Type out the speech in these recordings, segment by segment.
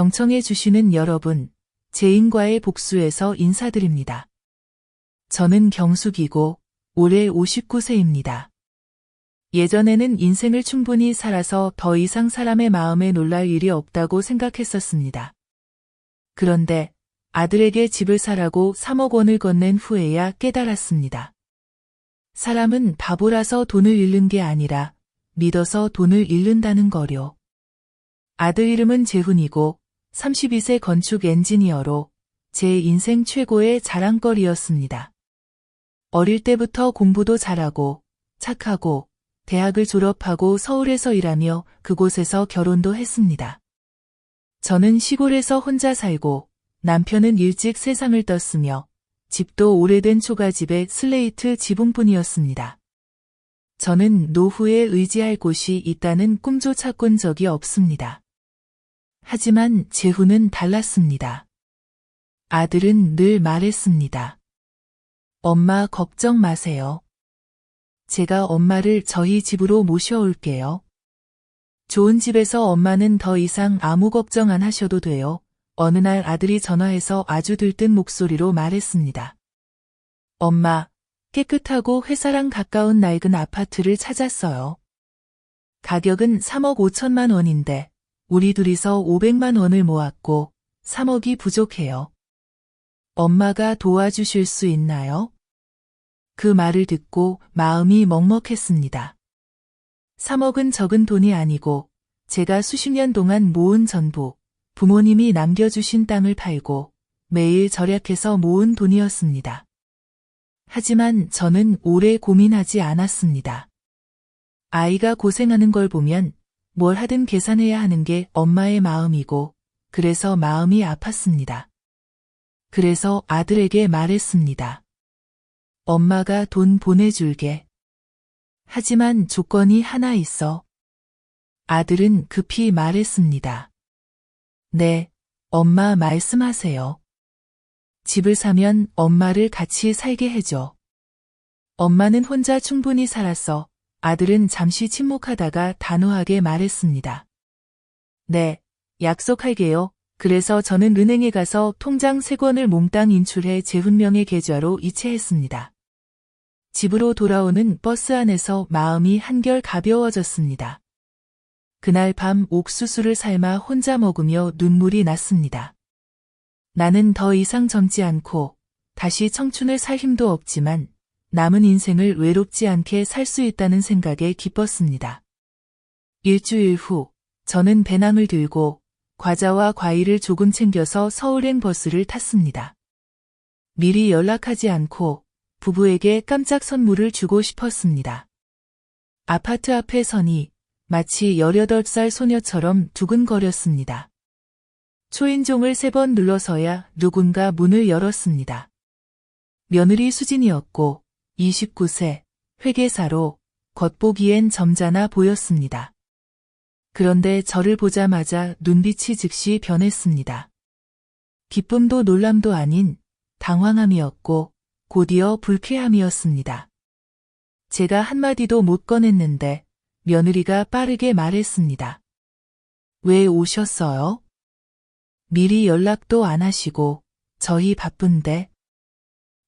경청해 주시는 여러분, 제인과의 복수에서 인사드립니다. 저는 경숙이고 올해 59세입니다. 예전에는 인생을 충분히 살아서 더 이상 사람의 마음에 놀랄 일이 없다고 생각했었습니다. 그런데 아들에게 집을 사라고 3억 원을 건넨 후에야 깨달았습니다. 사람은 바보라서 돈을 잃는 게 아니라 믿어서 돈을 잃는다는 거요. 아들 이름은 재훈이고 32세 건축 엔지니어로 제 인생 최고의 자랑거리였습니다. 어릴 때부터 공부도 잘하고 착하고 대학을 졸업하고 서울에서 일하며 그곳에서 결혼도 했습니다. 저는 시골에서 혼자 살고 남편은 일찍 세상을 떴으며 집도 오래된 초가집의 슬레이트 지붕뿐이었습니다. 저는 노후에 의지할 곳이 있다는 꿈조차 꾼 적이 없습니다. 하지만 재훈은 달랐습니다. 아들은 늘 말했습니다. 엄마 걱정 마세요. 제가 엄마를 저희 집으로 모셔올게요. 좋은 집에서 엄마는 더 이상 아무 걱정 안 하셔도 돼요. 어느 날 아들이 전화해서 아주 들뜬 목소리로 말했습니다. 엄마, 깨끗하고 회사랑 가까운 낡은 아파트를 찾았어요. 가격은 3억 5천만 원인데 우리 둘이서 500만 원을 모았고 3억이 부족해요. 엄마가 도와주실 수 있나요? 그 말을 듣고 마음이 먹먹했습니다. 3억은 적은 돈이 아니고 제가 수십 년 동안 모은 전부, 부모님이 남겨주신 땅을 팔고 매일 절약해서 모은 돈이었습니다. 하지만 저는 오래 고민하지 않았습니다. 아이가 고생하는 걸 보면 뭘 하든 계산해야 하는 게 엄마의 마음이고 그래서 마음이 아팠습니다. 그래서 아들에게 말했습니다. 엄마가 돈 보내줄게. 하지만 조건이 하나 있어. 아들은 급히 말했습니다. 네, 엄마 말씀하세요. 집을 사면 엄마를 같이 살게 해줘. 엄마는 혼자 충분히 살았어. 아들은 잠시 침묵하다가 단호하게 말했습니다. 네, 약속할게요. 그래서 저는 은행에 가서 통장 3권을 몽땅 인출해 재훈명의 계좌로 이체했습니다. 집으로 돌아오는 버스 안에서 마음이 한결 가벼워졌습니다. 그날 밤 옥수수를 삶아 혼자 먹으며 눈물이 났습니다. 나는 더 이상 젊지 않고 다시 청춘을 살 힘도 없지만 남은 인생을 외롭지 않게 살 수 있다는 생각에 기뻤습니다. 일주일 후 저는 배낭을 들고 과자와 과일을 조금 챙겨서 서울행 버스를 탔습니다. 미리 연락하지 않고 부부에게 깜짝 선물을 주고 싶었습니다. 아파트 앞에 서니 마치 18살 소녀처럼 두근거렸습니다. 초인종을 3번 눌러서야 누군가 문을 열었습니다. 며느리 수진이었고 29세, 회계사로 겉보기엔 점잖아 보였습니다. 그런데 저를 보자마자 눈빛이 즉시 변했습니다. 기쁨도 놀람도 아닌 당황함이었고 곧이어 불쾌함이었습니다. 제가 한마디도 못 꺼냈는데 며느리가 빠르게 말했습니다. 왜 오셨어요? 미리 연락도 안 하시고 저희 바쁜데.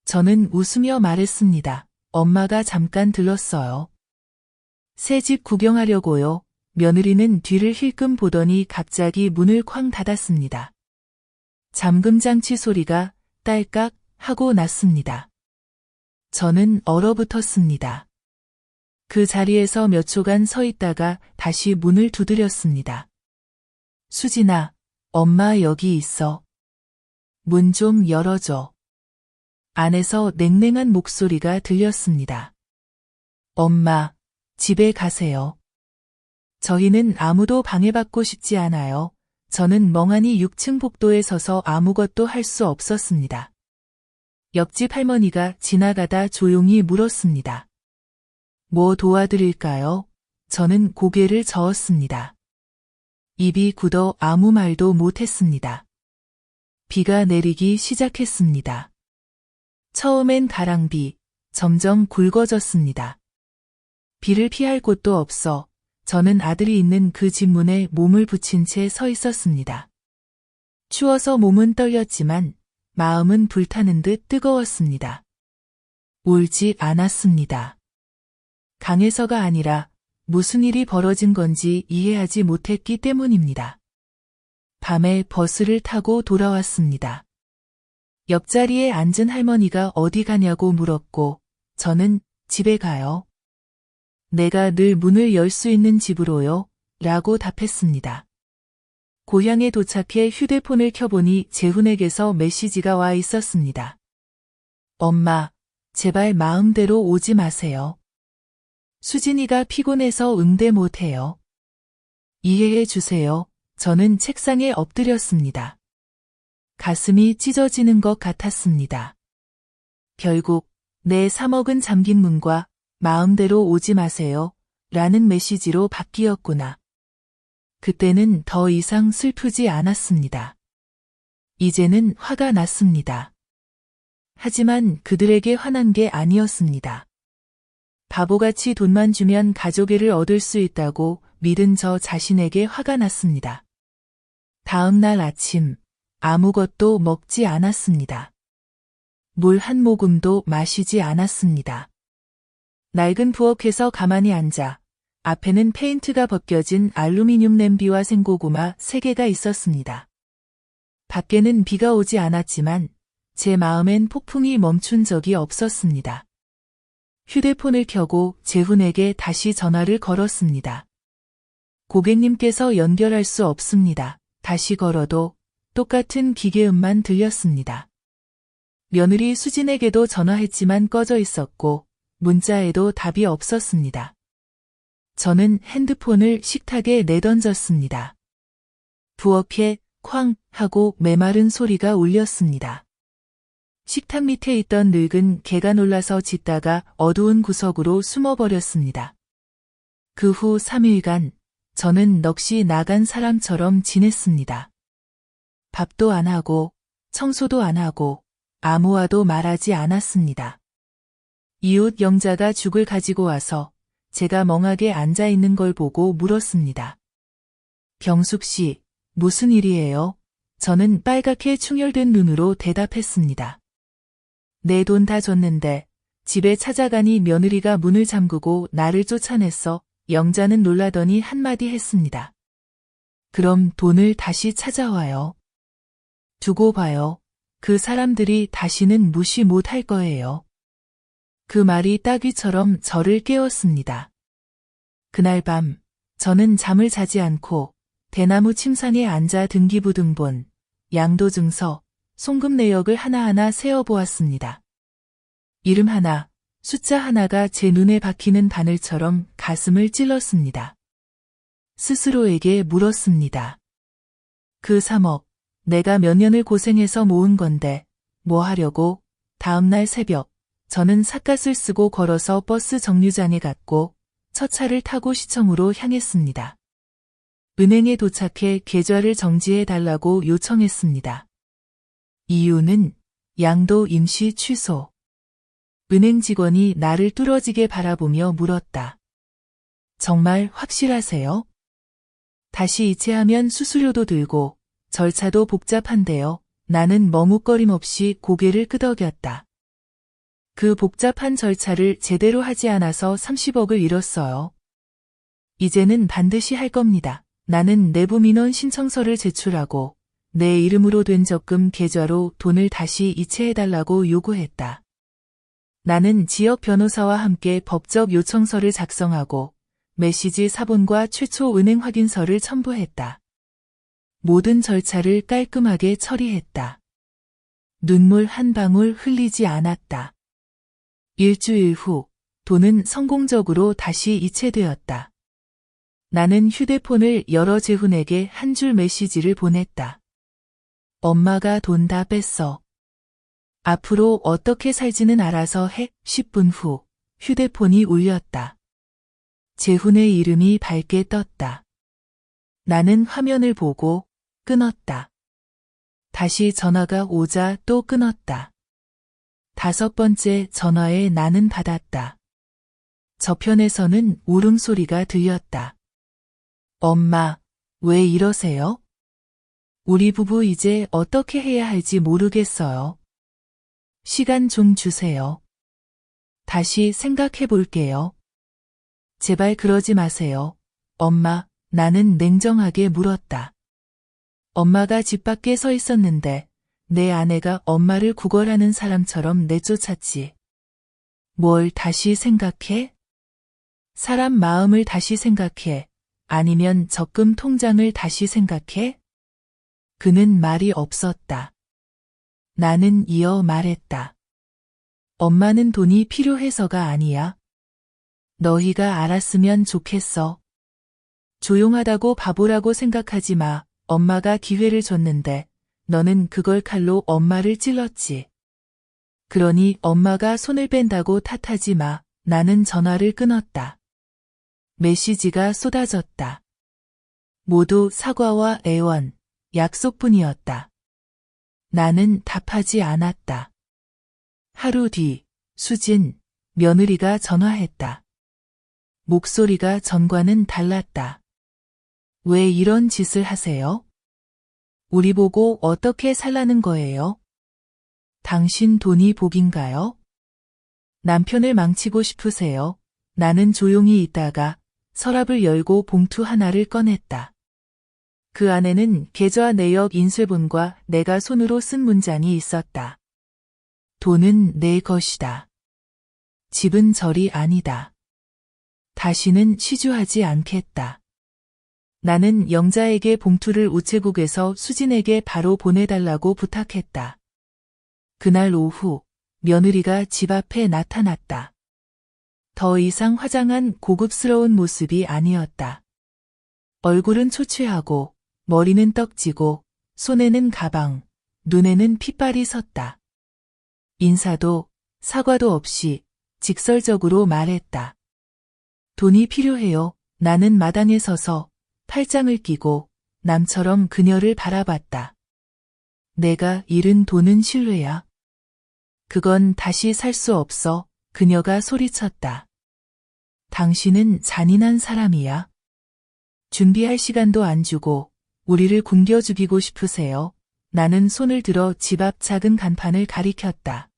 저는 웃으며 말했습니다. 엄마가 잠깐 들렀어요. 새 집 구경하려고요. 며느리는 뒤를 힐끔 보더니 갑자기 문을 쾅 닫았습니다. 잠금장치 소리가 딸깍 하고 났습니다. 저는 얼어붙었습니다. 그 자리에서 몇 초간 서 있다가 다시 문을 두드렸습니다. 수진아, 엄마 여기 있어. 문 좀 열어줘. 안에서 냉랭한 목소리가 들렸습니다. 엄마, 집에 가세요. 저희는 아무도 방해받고 싶지 않아요. 저는 멍하니 6층 복도에 서서 아무것도 할 수 없었습니다. 옆집 할머니가 지나가다 조용히 물었습니다. 뭐 도와드릴까요? 저는 고개를 저었습니다. 입이 굳어 아무 말도 못했습니다. 비가 내리기 시작했습니다. 처음엔 가랑비, 점점 굵어졌습니다. 비를 피할 곳도 없어 저는 아들이 있는 그 집 문에 몸을 붙인 채 서 있었습니다. 추워서 몸은 떨렸지만 마음은 불타는 듯 뜨거웠습니다. 울지 않았습니다. 강해서가 아니라 무슨 일이 벌어진 건지 이해하지 못했기 때문입니다. 밤에 버스를 타고 돌아왔습니다. 옆자리에 앉은 할머니가 어디 가냐고 물었고 저는 집에 가요. 내가 늘 문을 열 수 있는 집으로요. 라고 답했습니다. 고향에 도착해 휴대폰을 켜보니 재훈에게서 메시지가 와 있었습니다. 엄마, 제발 마음대로 오지 마세요. 수진이가 피곤해서 응대 못해요. 이해해 주세요. 저는 책상에 엎드렸습니다. 가슴이 찢어지는 것 같았습니다. 결국 내 3억은 잠긴 문과 마음대로 오지 마세요. 라는 메시지로 바뀌었구나. 그때는 더 이상 슬프지 않았습니다. 이제는 화가 났습니다. 하지만 그들에게 화난 게 아니었습니다. 바보같이 돈만 주면 가족애를 얻을 수 있다고 믿은 저 자신에게 화가 났습니다. 다음 날 아침 아무것도 먹지 않았습니다. 물 한 모금도 마시지 않았습니다. 낡은 부엌에서 가만히 앉아 앞에는 페인트가 벗겨진 알루미늄 냄비와 생고구마 3개가 있었습니다. 밖에는 비가 오지 않았지만 제 마음엔 폭풍이 멈춘 적이 없었습니다. 휴대폰을 켜고 재훈에게 다시 전화를 걸었습니다. 고객님께서 연결할 수 없습니다. 다시 걸어도 똑같은 기계음만 들렸습니다. 며느리 수진에게도 전화했지만 꺼져 있었고 문자에도 답이 없었습니다. 저는 핸드폰을 식탁에 내던졌습니다. 부엌에 쾅 하고 메마른 소리가 울렸습니다. 식탁 밑에 있던 늙은 개가 놀라서 짖다가 어두운 구석으로 숨어버렸습니다. 그 후 3일간 저는 넋이 나간 사람처럼 지냈습니다. 밥도 안 하고 청소도 안 하고 아무와도 말하지 않았습니다. 이웃 영자가 죽을 가지고 와서 제가 멍하게 앉아 있는 걸 보고 물었습니다. 경숙 씨, 무슨 일이에요? 저는 빨갛게 충혈된 눈으로 대답했습니다. 내 돈 다 줬는데 집에 찾아가니 며느리가 문을 잠그고 나를 쫓아냈어. 영자는 놀라더니 한마디 했습니다. 그럼 돈을 다시 찾아와요. 두고 봐요. 그 사람들이 다시는 무시 못할 거예요. 그 말이 따귀처럼 저를 깨웠습니다. 그날 밤 저는 잠을 자지 않고 대나무 침상에 앉아 등기부등본, 양도증서, 송금 내역을 하나하나 세어보았습니다. 이름 하나, 숫자 하나가 제 눈에 박히는 바늘처럼 가슴을 찔렀습니다. 스스로에게 물었습니다. 그 3억, 내가 몇 년을 고생해서 모은 건데 뭐 하려고? 다음날 새벽, 저는 삿갓을 쓰고 걸어서 버스 정류장에 갔고 첫 차를 타고 시청으로 향했습니다. 은행에 도착해 계좌를 정지해달라고 요청했습니다. 이유는 양도 임시 취소. 은행 직원이 나를 뚫어지게 바라보며 물었다. 정말 확실하세요? 다시 이체하면 수수료도 들고 절차도 복잡한데요. 나는 머뭇거림 없이 고개를 끄덕였다. 그 복잡한 절차를 제대로 하지 않아서 30억을 잃었어요. 이제는 반드시 할 겁니다. 나는 내부 민원 신청서를 제출하고 내 이름으로 된 적금 계좌로 돈을 다시 이체해달라고 요구했다. 나는 지역 변호사와 함께 법적 요청서를 작성하고 메시지 사본과 최초 은행 확인서를 첨부했다. 모든 절차를 깔끔하게 처리했다. 눈물 한 방울 흘리지 않았다. 일주일 후 돈은 성공적으로 다시 이체되었다. 나는 휴대폰을 열어 재훈에게 한 줄 메시지를 보냈다. 엄마가 돈 다 뺐어. 앞으로 어떻게 살지는 알아서 해. 10분 후 휴대폰이 울렸다. 재훈의 이름이 밝게 떴다. 나는 화면을 보고 끊었다. 다시 전화가 오자 또 끊었다. 5번째 전화에 나는 받았다. 저편에서는 울음소리가 들렸다. 엄마, 왜 이러세요? 우리 부부 이제 어떻게 해야 할지 모르겠어요. 시간 좀 주세요. 다시 생각해 볼게요. 제발 그러지 마세요. 엄마, 나는 냉정하게 물었다. 엄마가 집 밖에 서 있었는데 내 아내가 엄마를 구걸하는 사람처럼 내쫓았지. 뭘 다시 생각해? 사람 마음을 다시 생각해? 아니면 적금 통장을 다시 생각해? 그는 말이 없었다. 나는 이어 말했다. 엄마는 돈이 필요해서가 아니야. 너희가 알았으면 좋겠어. 조용하다고 바보라고 생각하지 마. 엄마가 기회를 줬는데 너는 그걸 칼로 엄마를 찔렀지. 그러니 엄마가 손을 뺀다고 탓하지 마. 나는 전화를 끊었다. 메시지가 쏟아졌다. 모두 사과와 애원, 약속뿐이었다. 나는 답하지 않았다. 하루 뒤, 수진, 며느리가 전화했다. 목소리가 전과는 달랐다. 왜 이런 짓을 하세요? 우리 보고 어떻게 살라는 거예요? 당신 돈이 복인가요? 남편을 망치고 싶으세요? 나는 조용히 있다가 서랍을 열고 봉투 하나를 꺼냈다. 그 안에는 계좌 내역 인쇄본과 내가 손으로 쓴 문장이 있었다. 돈은 내 것이다. 집은 절이 아니다. 다시는 시주하지 않겠다. 나는 영자에게 봉투를 우체국에서 수진에게 바로 보내달라고 부탁했다. 그날 오후 며느리가 집 앞에 나타났다. 더 이상 화장한 고급스러운 모습이 아니었다. 얼굴은 초췌하고 머리는 떡지고 손에는 가방, 눈에는 핏발이 섰다. 인사도 사과도 없이 직설적으로 말했다. 돈이 필요해요. 나는 마당에 서서 팔짱을 끼고 남처럼 그녀를 바라봤다. 내가 잃은 돈은 신뢰야. 그건 다시 살 수 없어. 그녀가 소리쳤다. 당신은 잔인한 사람이야. 준비할 시간도 안 주고 우리를 굶겨 죽이고 싶으세요. 나는 손을 들어 집 앞 작은 간판을 가리켰다.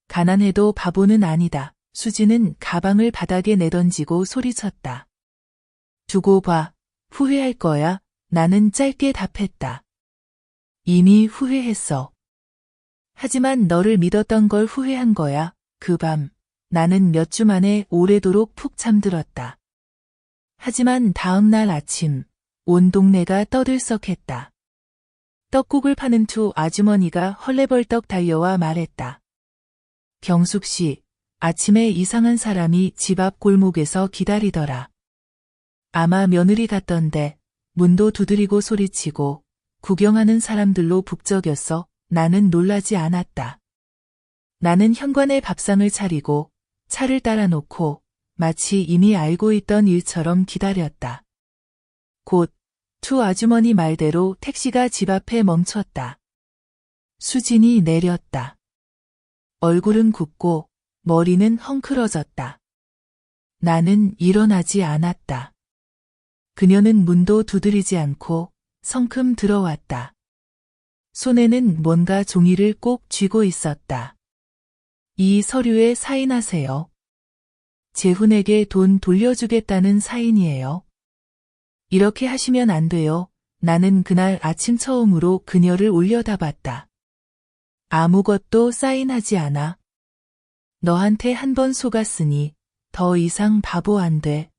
가난해도 바보는 아니다. 수지는 가방을 바닥에 내던지고 소리쳤다. 두고 봐. 후회할 거야. 나는 짧게 답했다. 이미 후회했어. 하지만 너를 믿었던 걸 후회한 거야. 그 밤, 나는 몇 주 만에 오래도록 푹 잠들었다. 하지만 다음 날 아침, 온 동네가 떠들썩했다. 떡국을 파는 두 아주머니가 헐레벌떡 달려와 말했다. 경숙 씨, 아침에 이상한 사람이 집 앞 골목에서 기다리더라. 아마 며느리 같던데 문도 두드리고 소리치고 구경하는 사람들로 북적였어. 나는 놀라지 않았다. 나는 현관에 밥상을 차리고 차를 따라 놓고 마치 이미 알고 있던 일처럼 기다렸다. 곧 두 아주머니 말대로 택시가 집 앞에 멈췄다. 수진이 내렸다. 얼굴은 굽고 머리는 헝클어졌다. 나는 일어나지 않았다. 그녀는 문도 두드리지 않고 성큼 들어왔다. 손에는 뭔가 종이를 꼭 쥐고 있었다. 이 서류에 사인하세요. 재훈에게 돈 돌려주겠다는 사인이에요. 이렇게 하시면 안 돼요. 나는 그날 아침 처음으로 그녀를 올려다봤다. 아무것도 사인하지 않아. 너한테 한 번 속았으니 더 이상 바보 안 돼.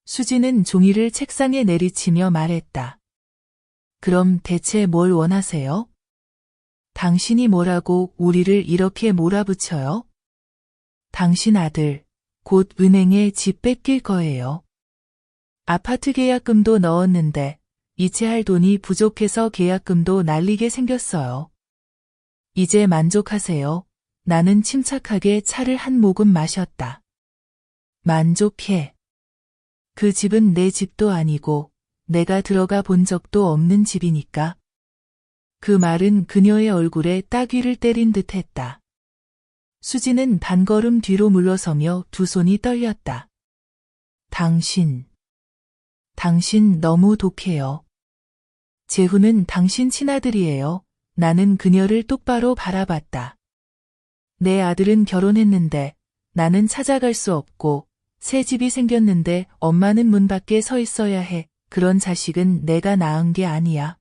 수지는 종이를 책상에 내리치며 말했다. 그럼 대체 뭘 원하세요? 당신이 뭐라고 우리를 이렇게 몰아붙여요? 당신 아들, 곧 은행에 집 뺏길 거예요. 아파트 계약금도 넣었는데 이체할 돈이 부족해서 계약금도 날리게 생겼어요. 이제 만족하세요. 나는 침착하게 차를 한 모금 마셨다. 만족해. 그 집은 내 집도 아니고 내가 들어가 본 적도 없는 집이니까. 그 말은 그녀의 얼굴에 따귀를 때린 듯 했다. 수지는 반걸음 뒤로 물러서며 두 손이 떨렸다. 당신 너무 독해요. 재훈은 당신 친아들이에요. 나는 그녀를 똑바로 바라봤다. 내 아들은 결혼했는데 나는 찾아갈 수 없고 새 집이 생겼는데 엄마는 문 밖에 서 있어야 해. 그런 자식은 내가 낳은 게 아니야.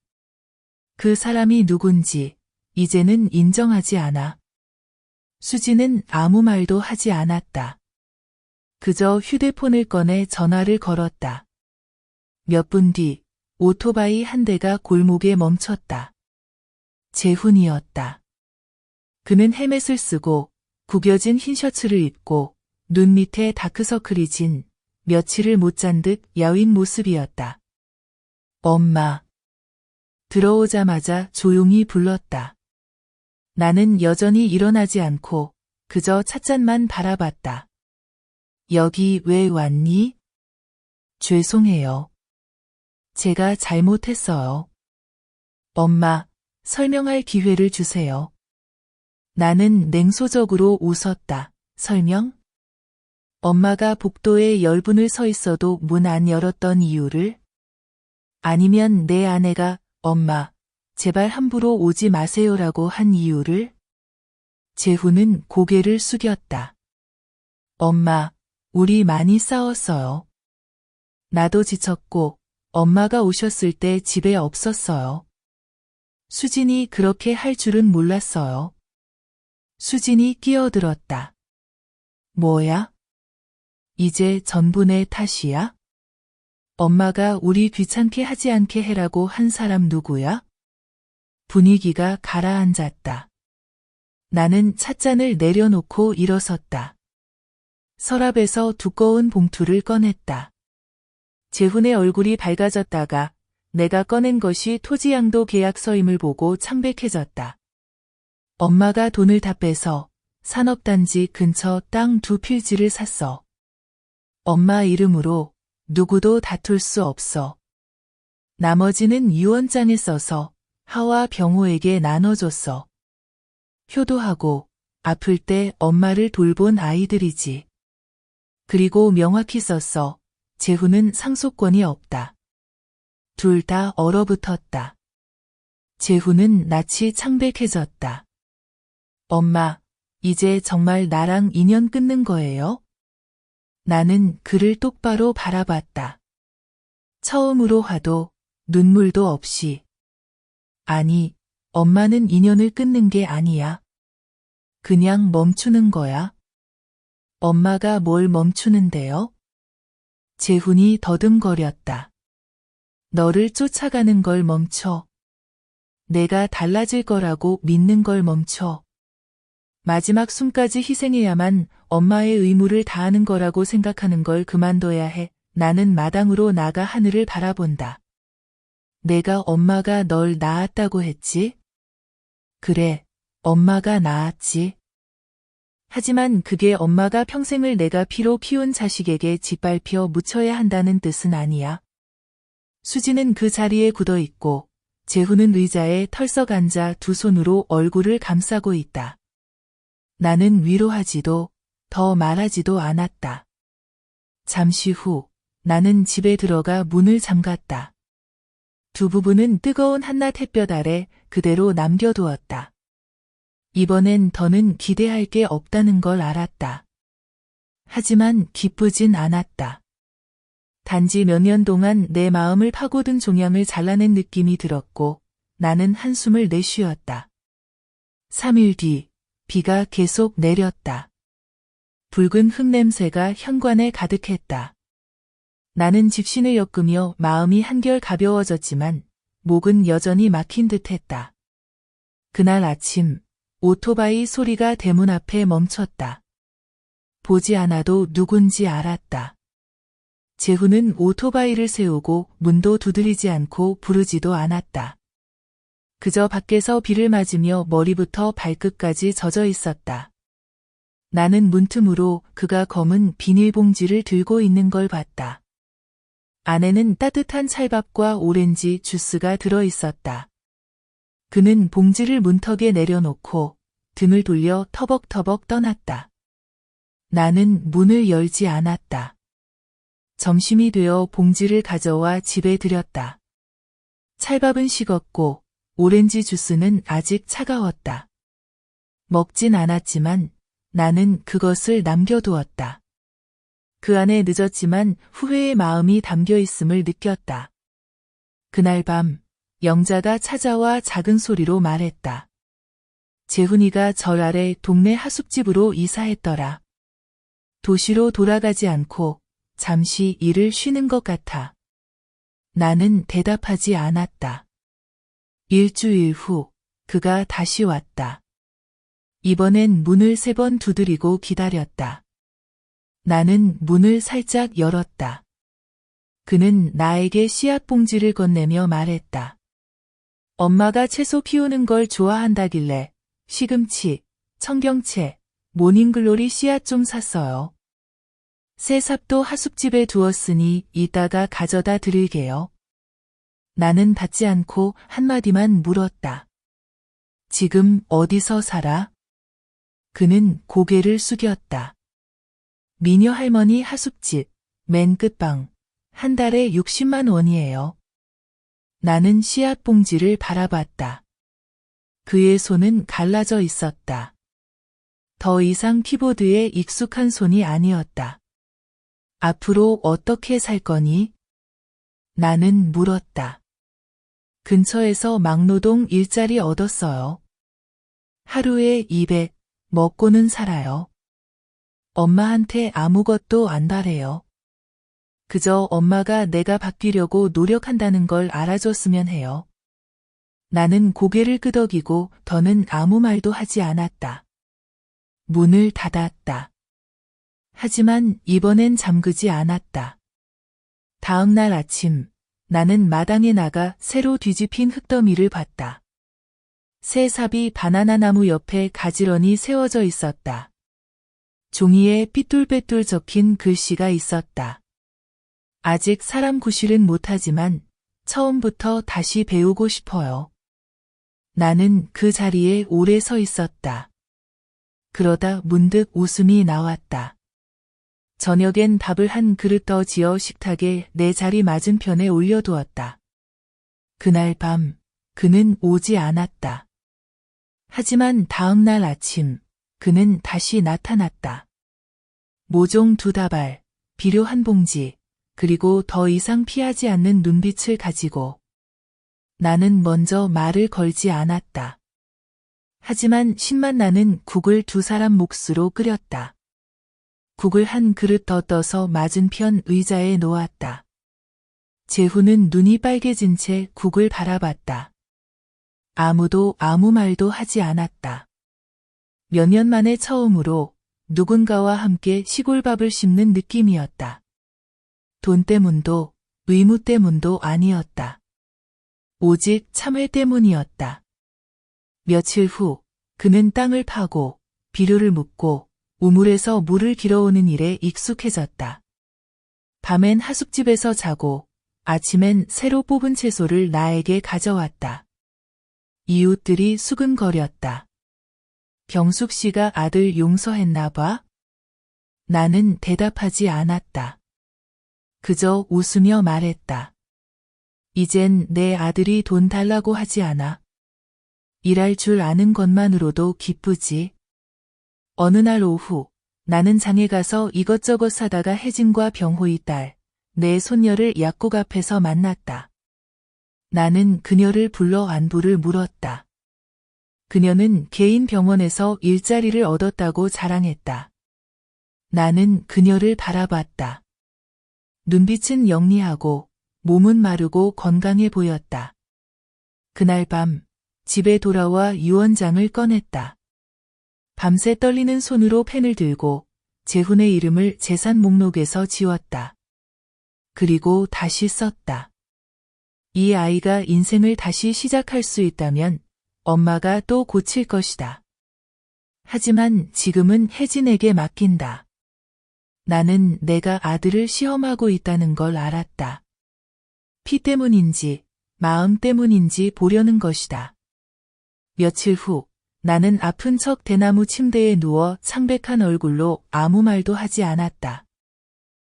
그 사람이 누군지 이제는 인정하지 않아. 수지는 아무 말도 하지 않았다. 그저 휴대폰을 꺼내 전화를 걸었다. 몇 분 뒤 오토바이 한 대가 골목에 멈췄다. 재훈이었다. 그는 헬멧을 쓰고 구겨진 흰 셔츠를 입고 눈 밑에 다크서클이 진 며칠을 못 잔 듯 야윈 모습이었다. 엄마. 들어오자마자 조용히 불렀다. 나는 여전히 일어나지 않고 그저 찻잔만 바라봤다. 여기 왜 왔니? 죄송해요. 제가 잘못했어요. 엄마, 설명할 기회를 주세요. 나는 냉소적으로 웃었다. 설명? 엄마가 복도에 열분을 서 있어도 문 안 열었던 이유를? 아니면 내 아내가 엄마, 제발 함부로 오지 마세요라고 한 이유를? 재훈은 고개를 숙였다. 엄마, 우리 많이 싸웠어요. 나도 지쳤고 엄마가 오셨을 때 집에 없었어요. 수진이 그렇게 할 줄은 몰랐어요. 수진이 끼어들었다. 뭐야? 이제 전부 내 탓이야? 엄마가 우리 귀찮게 하지 않게 해라고 한 사람 누구야? 분위기가 가라앉았다. 나는 찻잔을 내려놓고 일어섰다. 서랍에서 두꺼운 봉투를 꺼냈다. 재훈의 얼굴이 밝아졌다가 내가 꺼낸 것이 토지양도 계약서임을 보고 창백해졌다. 엄마가 돈을 다 빼서 산업단지 근처 땅 2필지를 샀어. 엄마 이름으로 누구도 다툴 수 없어. 나머지는 유언장에 써서 하와 병호에게 나눠줬어. 효도하고 아플 때 엄마를 돌본 아이들이지. 그리고 명확히 썼어. 재훈은 상속권이 없다. 둘 다 얼어붙었다. 재훈은 낯이 창백해졌다. 엄마, 이제 정말 나랑 인연 끊는 거예요? 나는 그를 똑바로 바라봤다. 처음으로 화도 눈물도 없이. 아니, 엄마는 인연을 끊는 게 아니야. 그냥 멈추는 거야. 엄마가 뭘 멈추는데요? 재훈이 더듬거렸다. 너를 쫓아가는 걸 멈춰. 내가 달라질 거라고 믿는 걸 멈춰. 마지막 숨까지 희생해야만 엄마의 의무를 다하는 거라고 생각하는 걸 그만둬야 해. 나는 마당으로 나가 하늘을 바라본다. 내가 엄마가 널 낳았다고 했지? 그래, 엄마가 낳았지. 하지만 그게 엄마가 평생을 내가 피로 키운 자식에게 짓밟혀 묻혀야 한다는 뜻은 아니야. 수지는 그 자리에 굳어있고 재훈은 의자에 털썩 앉아 두 손으로 얼굴을 감싸고 있다. 나는 위로하지도 더 말하지도 않았다. 잠시 후 나는 집에 들어가 문을 잠갔다. 두 부부는 뜨거운 한낮 햇볕 아래 그대로 남겨두었다. 이번엔 더는 기대할 게 없다는 걸 알았다. 하지만 기쁘진 않았다. 단지 몇 년 동안 내 마음을 파고든 종양을 잘라낸 느낌이 들었고 나는 한숨을 내쉬었다. 3일 뒤 비가 계속 내렸다. 붉은 흙냄새가 현관에 가득했다. 나는 집신을 엮으며 마음이 한결 가벼워졌지만 목은 여전히 막힌 듯했다. 그날 아침 오토바이 소리가 대문 앞에 멈췄다. 보지 않아도 누군지 알았다. 재훈은 오토바이를 세우고 문도 두드리지 않고 부르지도 않았다. 그저 밖에서 비를 맞으며 머리부터 발끝까지 젖어 있었다. 나는 문틈으로 그가 검은 비닐봉지를 들고 있는 걸 봤다. 안에는 따뜻한 찰밥과 오렌지 주스가 들어 있었다. 그는 봉지를 문턱에 내려놓고 등을 돌려 터벅터벅 떠났다. 나는 문을 열지 않았다. 점심이 되어 봉지를 가져와 집에 들였다. 찰밥은 식었고 오렌지 주스는 아직 차가웠다. 먹진 않았지만 나는 그것을 남겨두었다. 그 안에 늦었지만 후회의 마음이 담겨 있음을 느꼈다. 그날 밤 영자가 찾아와 작은 소리로 말했다. 재훈이가 절 아래 동네 하숙집으로 이사했더라. 도시로 돌아가지 않고 잠시 일을 쉬는 것 같아. 나는 대답하지 않았다. 일주일 후 그가 다시 왔다. 이번엔 문을 3번 두드리고 기다렸다. 나는 문을 살짝 열었다. 그는 나에게 씨앗 봉지를 건네며 말했다. 엄마가 채소 키우는 걸 좋아한다길래 시금치, 청경채, 모닝글로리 씨앗 좀 샀어요. 새 삽도 하숙집에 두었으니 이따가 가져다 드릴게요. 나는 받지 않고 한마디만 물었다. 지금 어디서 살아? 그는 고개를 숙였다. 미녀 할머니 하숙집, 맨 끝방, 한 달에 60만 원이에요. 나는 씨앗 봉지를 바라봤다. 그의 손은 갈라져 있었다. 더 이상 키보드에 익숙한 손이 아니었다. 앞으로 어떻게 살 거니? 나는 물었다. 근처에서 막노동 일자리 얻었어요. 하루에 200, 먹고는 살아요. 엄마한테 아무것도 안 바래요. 그저 엄마가 내가 바뀌려고 노력한다는 걸 알아줬으면 해요. 나는 고개를 끄덕이고 더는 아무 말도 하지 않았다. 문을 닫았다. 하지만 이번엔 잠그지 않았다. 다음 날 아침, 나는 마당에 나가 새로 뒤집힌 흙더미를 봤다. 새 삽이 바나나 나무 옆에 가지런히 세워져 있었다. 종이에 삐뚤빼뚤 적힌 글씨가 있었다. 아직 사람 구실은 못하지만 처음부터 다시 배우고 싶어요. 나는 그 자리에 오래 서 있었다. 그러다 문득 웃음이 나왔다. 저녁엔 밥을 한 그릇 더 지어 식탁에 내 자리 맞은편에 올려두었다. 그날 밤 그는 오지 않았다. 하지만 다음 날 아침 그는 다시 나타났다. 모종 2다발, 비료 1봉지, 그리고 더 이상 피하지 않는 눈빛을 가지고. 나는 먼저 말을 걸지 않았다. 하지만 신맛 나는 국을 2사람 몫으로 끓였다. 국을 한 그릇 더 떠서 맞은편 의자에 놓았다. 재훈은 눈이 빨개진 채 국을 바라봤다. 아무도 아무 말도 하지 않았다. 몇 년 만에 처음으로 누군가와 함께 시골밥을 씹는 느낌이었다. 돈 때문도 의무 때문도 아니었다. 오직 참회 때문이었다. 며칠 후 그는 땅을 파고 비료를 묻고 우물에서 물을 길어오는 일에 익숙해졌다. 밤엔 하숙집에서 자고 아침엔 새로 뽑은 채소를 나에게 가져왔다. 이웃들이 수근거렸다. 경숙 씨가 아들 용서했나 봐? 나는 대답하지 않았다. 그저 웃으며 말했다. 이젠 내 아들이 돈 달라고 하지 않아. 일할 줄 아는 것만으로도 기쁘지. 어느 날 오후 나는 장에 가서 이것저것 사다가 혜진과 병호의 딸, 내 손녀를 약국 앞에서 만났다. 나는 그녀를 불러 안부를 물었다. 그녀는 개인 병원에서 일자리를 얻었다고 자랑했다. 나는 그녀를 바라봤다. 눈빛은 영리하고 몸은 마르고 건강해 보였다. 그날 밤 집에 돌아와 유언장을 꺼냈다. 밤새 떨리는 손으로 펜을 들고 재훈의 이름을 재산 목록에서 지웠다. 그리고 다시 썼다. 이 아이가 인생을 다시 시작할 수 있다면 엄마가 또 고칠 것이다. 하지만 지금은 혜진에게 맡긴다. 나는 내가 아들을 시험하고 있다는 걸 알았다. 피 때문인지 마음 때문인지 보려는 것이다. 며칠 후 나는 아픈 척 대나무 침대에 누워 창백한 얼굴로 아무 말도 하지 않았다.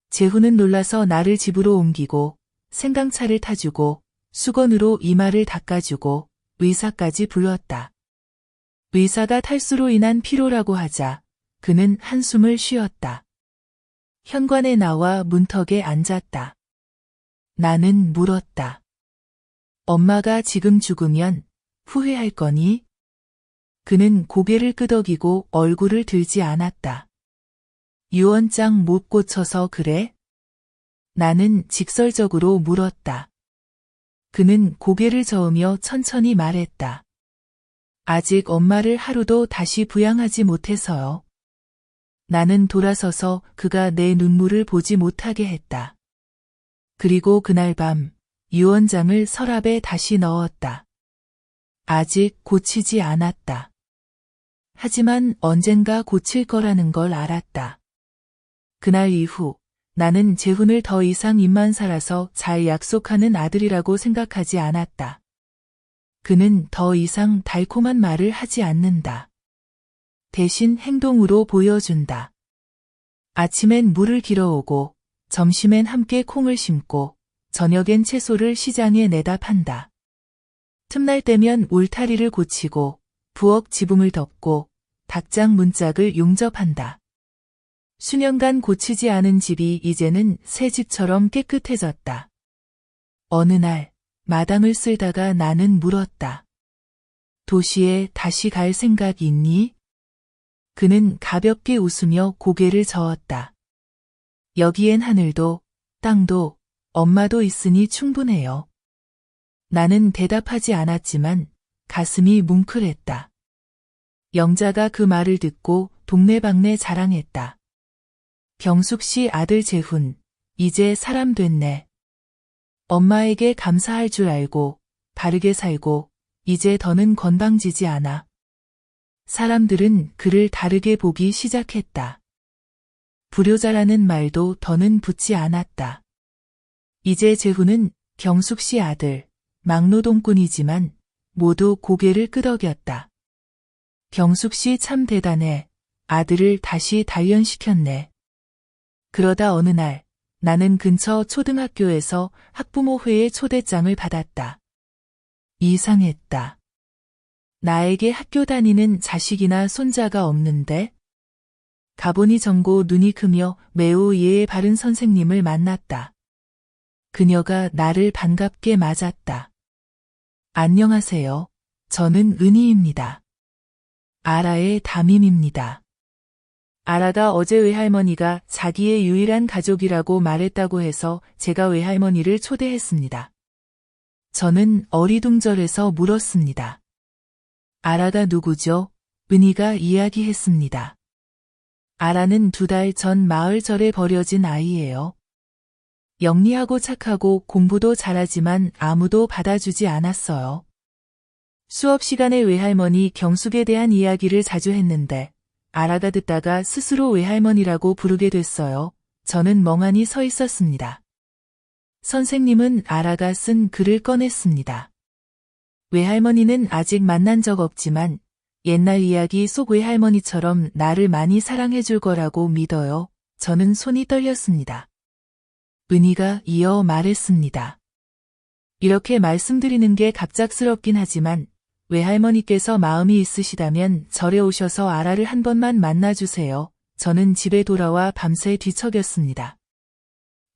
재훈은 놀라서 나를 집으로 옮기고 생강차를 타주고 수건으로 이마를 닦아주고 의사까지 불렀다. 의사가 탈수로 인한 피로라고 하자 그는 한숨을 쉬었다. 현관에 나와 문턱에 앉았다. 나는 물었다. 엄마가 지금 죽으면 후회할 거니? 그는 고개를 끄덕이고 얼굴을 들지 않았다. 유언장 못 고쳐서 그래? 나는 직설적으로 물었다. 그는 고개를 저으며 천천히 말했다. 아직 엄마를 하루도 다시 부양하지 못해서요. 나는 돌아서서 그가 내 눈물을 보지 못하게 했다. 그리고 그날 밤 유언장을 서랍에 다시 넣었다. 아직 고치지 않았다. 하지만 언젠가 고칠 거라는 걸 알았다. 그날 이후 나는 재훈을 더 이상 입만 살아서 잘 약속하는 아들이라고 생각하지 않았다. 그는 더 이상 달콤한 말을 하지 않는다. 대신 행동으로 보여준다. 아침엔 물을 길어오고 점심엔 함께 콩을 심고 저녁엔 채소를 시장에 내다 판다. 틈날 때면 울타리를 고치고 부엌 지붕을 덮고 닭장 문짝을 용접한다. 수년간 고치지 않은 집이 이제는 새 집처럼 깨끗해졌다. 어느 날 마당을 쓸다가 나는 물었다. 도시에 다시 갈 생각 있니? 그는 가볍게 웃으며 고개를 저었다. 여기엔 하늘도 땅도 엄마도 있으니 충분해요. 나는 대답하지 않았지만 가슴이 뭉클했다. 영자가 그 말을 듣고 동네방네 자랑했다. 경숙 씨 아들 재훈, 이제 사람 됐네. 엄마에게 감사할 줄 알고 바르게 살고 이제 더는 건방지지 않아. 사람들은 그를 다르게 보기 시작했다. 불효자라는 말도 더는 붙지 않았다. 이제 재훈은 경숙 씨 아들, 막노동꾼이지만 모두 고개를 끄덕였다. 경숙 씨 참 대단해. 아들을 다시 단련시켰네. 그러다 어느 날 나는 근처 초등학교에서 학부모회의 초대장을 받았다. 이상했다. 나에게 학교 다니는 자식이나 손자가 없는데? 가보니 정고 눈이 크며 매우 예의 바른 선생님을 만났다. 그녀가 나를 반갑게 맞았다. 안녕하세요. 저는 은희입니다. 아라의 담임입니다. 아라가 어제 외할머니가 자기의 유일한 가족이라고 말했다고 해서 제가 외할머니를 초대했습니다. 저는 어리둥절해서 물었습니다. 아라가 누구죠? 은희가 이야기했습니다. 아라는 2달 전 마을절에 버려진 아이예요. 영리하고 착하고 공부도 잘하지만 아무도 받아주지 않았어요. 수업 시간에 외할머니 경숙에 대한 이야기를 자주 했는데 아라가 듣다가 스스로 외할머니라고 부르게 됐어요. 저는 멍하니 서 있었습니다. 선생님은 아라가 쓴 글을 꺼냈습니다. 외할머니는 아직 만난 적 없지만 옛날 이야기 속 외할머니처럼 나를 많이 사랑해 줄 거라고 믿어요. 저는 손이 떨렸습니다. 은희가 이어 말했습니다. 이렇게 말씀드리는 게 갑작스럽긴 하지만 외할머니께서 마음이 있으시다면 절에 오셔서 아라를 한 번만 만나주세요. 저는 집에 돌아와 밤새 뒤척였습니다.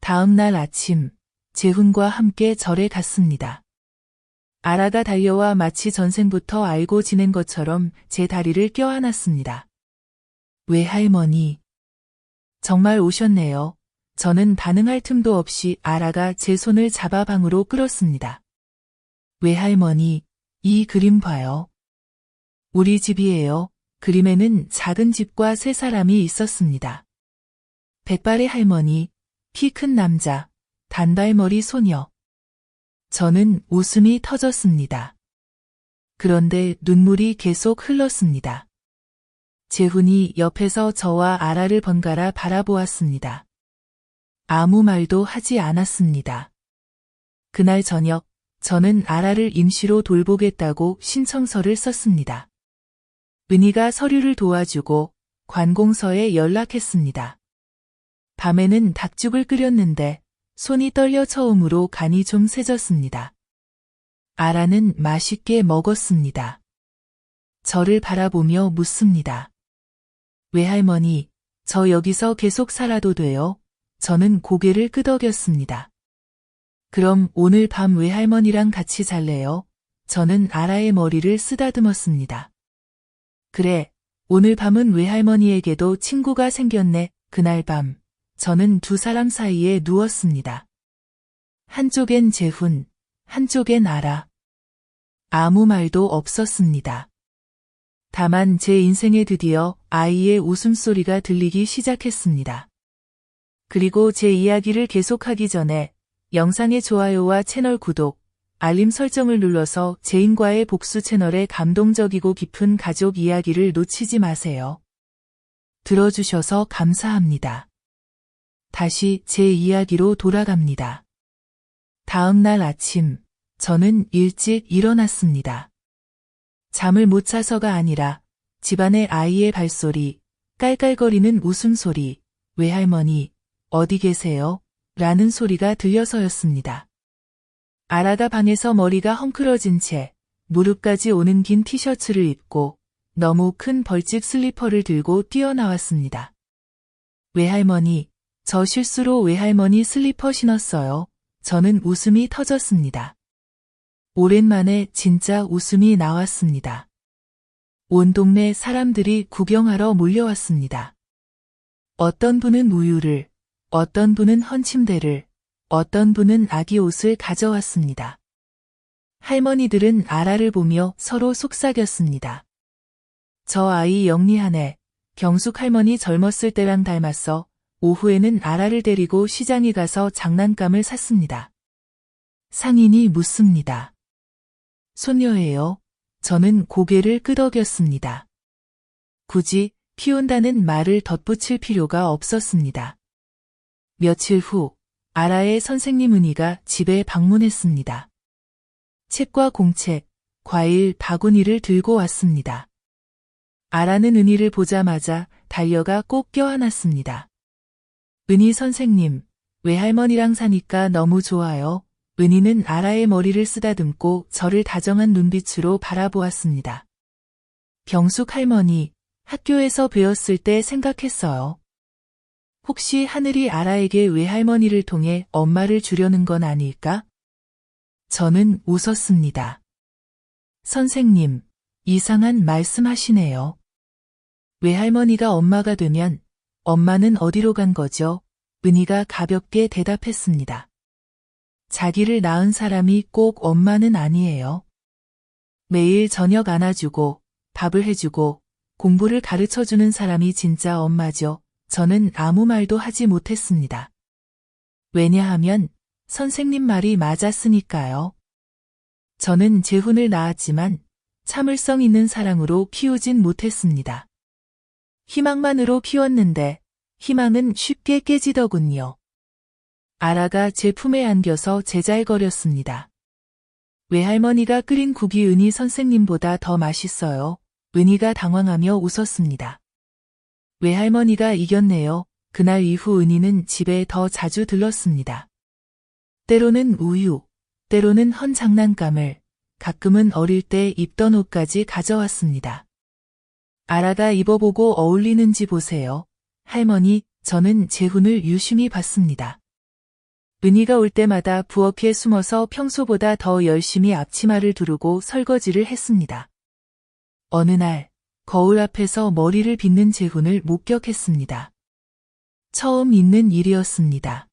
다음 날 아침, 재훈과 함께 절에 갔습니다. 아라가 달려와 마치 전생부터 알고 지낸 것처럼 제 다리를 껴안았습니다. 외할머니. 정말 오셨네요. 저는 반응할 틈도 없이 아라가 제 손을 잡아 방으로 끌었습니다. 외할머니, 이 그림 봐요. 우리 집이에요. 그림에는 작은 집과 3사람이 있었습니다. 백발의 할머니, 키 큰 남자, 단발머리 소녀. 저는 웃음이 터졌습니다. 그런데 눈물이 계속 흘렀습니다. 재훈이 옆에서 저와 아라를 번갈아 바라보았습니다. 아무 말도 하지 않았습니다. 그날 저녁, 저는 아라를 임시로 돌보겠다고 신청서를 썼습니다. 은희가 서류를 도와주고 관공서에 연락했습니다. 밤에는 닭죽을 끓였는데 손이 떨려 처음으로 간이 좀 세졌습니다. 아라는 맛있게 먹었습니다. 저를 바라보며 묻습니다. 외할머니, 저 여기서 계속 살아도 돼요? 저는 고개를 끄덕였습니다. 그럼 오늘 밤 외할머니랑 같이 잘래요? 저는 아라의 머리를 쓰다듬었습니다. 그래, 오늘 밤은 외할머니에게도 친구가 생겼네. 그날 밤, 저는 두 사람 사이에 누웠습니다. 한쪽엔 재훈, 한쪽엔 아라. 아무 말도 없었습니다. 다만 제 인생에 드디어 아이의 웃음소리가 들리기 시작했습니다. 그리고 제 이야기를 계속하기 전에 영상의 좋아요와 채널 구독, 알림 설정을 눌러서 제인과의 복수 채널의 감동적이고 깊은 가족 이야기를 놓치지 마세요. 들어주셔서 감사합니다. 다시 제 이야기로 돌아갑니다. 다음 날 아침, 저는 일찍 일어났습니다. 잠을 못 자서가 아니라 집안의 아이의 발소리, 깔깔거리는 웃음소리, 외할머니, 어디 계세요? 라는 소리가 들려서였습니다. 아라가 방에서 머리가 헝클어진 채 무릎까지 오는 긴 티셔츠를 입고 너무 큰 벌집 슬리퍼를 들고 뛰어나왔습니다. 외할머니, 저 실수로 외할머니 슬리퍼 신었어요. 저는 웃음이 터졌습니다. 오랜만에 진짜 웃음이 나왔습니다. 온 동네 사람들이 구경하러 몰려왔습니다. 어떤 분은 우유를, 어떤 분은 헌침대를, 어떤 분은 아기 옷을 가져왔습니다. 할머니들은 아라를 보며 서로 속삭였습니다. 저 아이 영리하네. 경숙 할머니 젊었을 때랑 닮았어. 오후에는 아라를 데리고 시장에 가서 장난감을 샀습니다. 상인이 묻습니다. 손녀예요. 저는 고개를 끄덕였습니다. 굳이 키운다는 말을 덧붙일 필요가 없었습니다. 며칠 후 아라의 선생님 은희가 집에 방문했습니다. 책과 공책, 과일, 바구니를 들고 왔습니다. 아라는 은희를 보자마자 달려가 꼭 껴안았습니다. 은희 선생님, 외할머니랑 사니까 너무 좋아요. 은희는 아라의 머리를 쓰다듬고 저를 다정한 눈빛으로 바라보았습니다. 경숙 할머니, 학교에서 배웠을 때 생각했어요. 혹시 하늘이 아라에게 외할머니를 통해 엄마를 주려는 건 아닐까? 저는 웃었습니다. 선생님, 이상한 말씀하시네요. 외할머니가 엄마가 되면 엄마는 어디로 간 거죠? 은희가 가볍게 대답했습니다. 자기를 낳은 사람이 꼭 엄마는 아니에요. 매일 저녁 안아주고 밥을 해주고 공부를 가르쳐주는 사람이 진짜 엄마죠. 저는 아무 말도 하지 못했습니다. 왜냐하면 선생님 말이 맞았으니까요. 저는 재훈을 낳았지만 참을성 있는 사랑으로 키우진 못했습니다. 희망만으로 키웠는데 희망은 쉽게 깨지더군요. 아라가 제 품에 안겨서 제잘거렸습니다. 외할머니가 끓인 국이 은희 선생님보다 더 맛있어요. 은희가 당황하며 웃었습니다. 외할머니가 이겼네요. 그날 이후 은희는 집에 더 자주 들렀습니다. 때로는 우유, 때로는 헌 장난감을, 가끔은 어릴 때 입던 옷까지 가져왔습니다. 아라가 입어보고 어울리는지 보세요. 할머니, 저는 재훈을 유심히 봤습니다. 은희가 올 때마다 부엌에 숨어서 평소보다 더 열심히 앞치마를 두르고 설거지를 했습니다. 어느 날 거울 앞에서 머리를 빗는 재훈을 목격했습니다. 처음 있는 일이었습니다.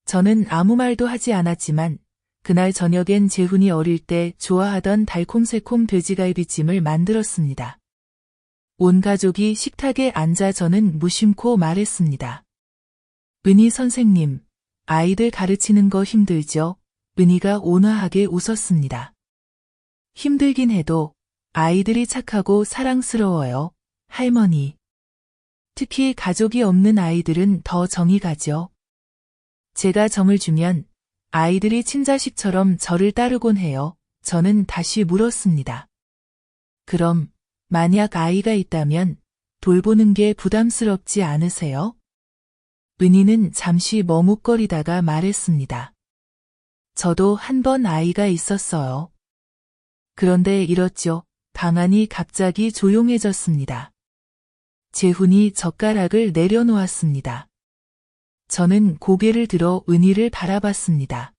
저는 아무 말도 하지 않았지만 그날 저녁엔 재훈이 어릴 때 좋아하던 달콤새콤 돼지갈비찜을 만들었습니다. 온 가족이 식탁에 앉아 저는 무심코 말했습니다. 은희 선생님, 아이들 가르치는 거 힘들죠? 은희가 온화하게 웃었습니다. 힘들긴 해도 아이들이 착하고 사랑스러워요, 할머니. 특히 가족이 없는 아이들은 더 정이 가죠. 제가 정을 주면 아이들이 친자식처럼 저를 따르곤 해요. 저는 다시 물었습니다. 그럼 만약 아이가 있다면 돌보는 게 부담스럽지 않으세요? 은희는 잠시 머뭇거리다가 말했습니다. 저도 한 번 아이가 있었어요. 그런데 이렇죠. 방안이 갑자기 조용해졌습니다. 재훈이 젓가락을 내려놓았습니다. 저는 고개를 들어 은희를 바라봤습니다.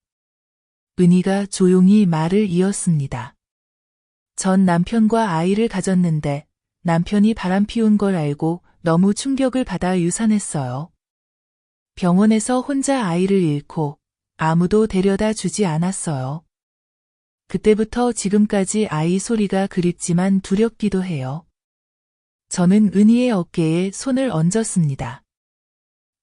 은희가 조용히 말을 이었습니다. 전 남편과 아이를 가졌는데 남편이 바람 피운 걸 알고 너무 충격을 받아 유산했어요. 병원에서 혼자 아이를 잃고 아무도 데려다 주지 않았어요. 그때부터 지금까지 아이 소리가 그립지만 두렵기도 해요. 저는 은희의 어깨에 손을 얹었습니다.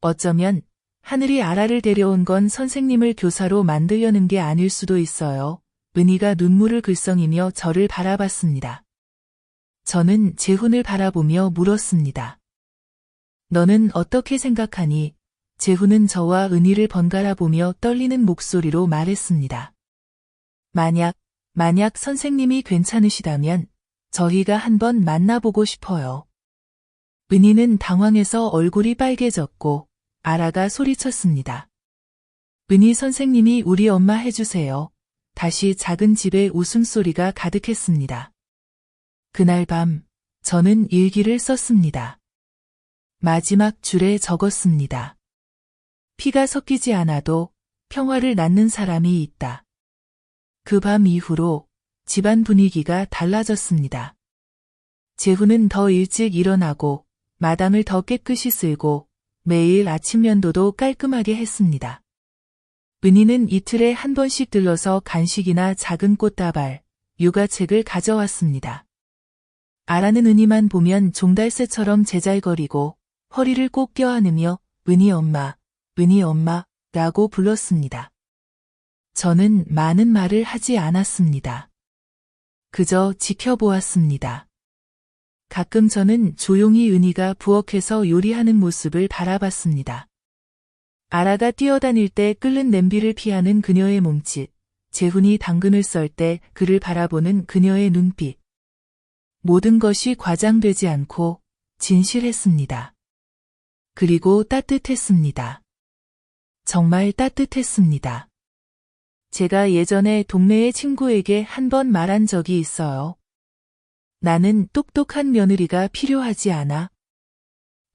어쩌면 하늘이 아라를 데려온 건 선생님을 교사로 만들려는 게 아닐 수도 있어요. 은희가 눈물을 글썽이며 저를 바라봤습니다. 저는 재훈을 바라보며 물었습니다. 너는 어떻게 생각하니? 재훈은 저와 은희를 번갈아 보며 떨리는 목소리로 말했습니다. 만약 선생님이 괜찮으시다면 저희가 한번 만나보고 싶어요. 은희는 당황해서 얼굴이 빨개졌고 아라가 소리쳤습니다. 은희 선생님이 우리 엄마 해주세요. 다시 작은 집에 웃음소리가 가득했습니다. 그날 밤 저는 일기를 썼습니다. 마지막 줄에 적었습니다. 피가 섞이지 않아도 평화를 낳는 사람이 있다. 그 밤 이후로 집안 분위기가 달라졌습니다. 재훈은 더 일찍 일어나고 마당을 더 깨끗이 쓸고 매일 아침 면도도 깔끔하게 했습니다. 은희는 이틀에 한 번씩 들러서 간식이나 작은 꽃다발, 육아책을 가져왔습니다. 아라는 은희만 보면 종달새처럼 제잘거리고 허리를 꼭 껴안으며 은희 엄마 라고 불렀습니다. 저는 많은 말을 하지 않았습니다. 그저 지켜보았습니다. 가끔 저는 조용히 은희가 부엌에서 요리하는 모습을 바라봤습니다. 아라가 뛰어다닐 때 끓는 냄비를 피하는 그녀의 몸짓, 재훈이 당근을 썰 때 그를 바라보는 그녀의 눈빛. 모든 것이 과장되지 않고 진실했습니다. 그리고 따뜻했습니다. 정말 따뜻했습니다. 제가 예전에 동네의 친구에게 한 번 말한 적이 있어요. 나는 똑똑한 며느리가 필요하지 않아.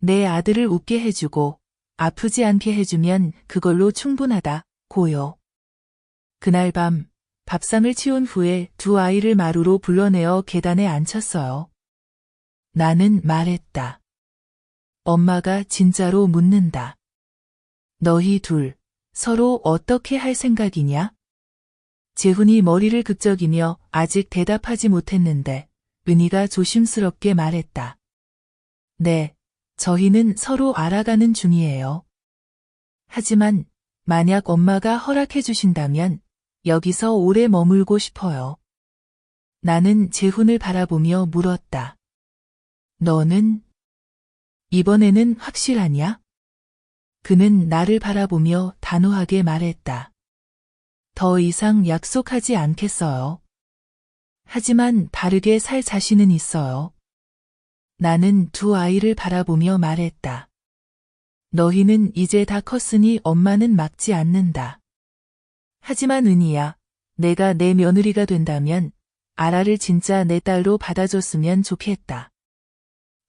내 아들을 웃게 해주고 아프지 않게 해주면 그걸로 충분하다, 고요. 그날 밤 밥상을 치운 후에 두 아이를 마루로 불러내어 계단에 앉혔어요. 나는 말했다. 엄마가 진짜로 묻는다. 너희 둘 서로 어떻게 할 생각이냐? 재훈이 머리를 극적이며 아직 대답하지 못했는데 은희가 조심스럽게 말했다. 네, 저희는 서로 알아가는 중이에요. 하지만 만약 엄마가 허락해 주신다면 여기서 오래 머물고 싶어요. 나는 재훈을 바라보며 물었다. 너는? 이번에는 확실하냐? 그는 나를 바라보며 단호하게 말했다. 더 이상 약속하지 않겠어요. 하지만 다르게 살 자신은 있어요. 나는 두 아이를 바라보며 말했다. 너희는 이제 다 컸으니 엄마는 막지 않는다. 하지만 은희야, 내가 내 며느리가 된다면 아라를 진짜 내 딸로 받아줬으면 좋겠다.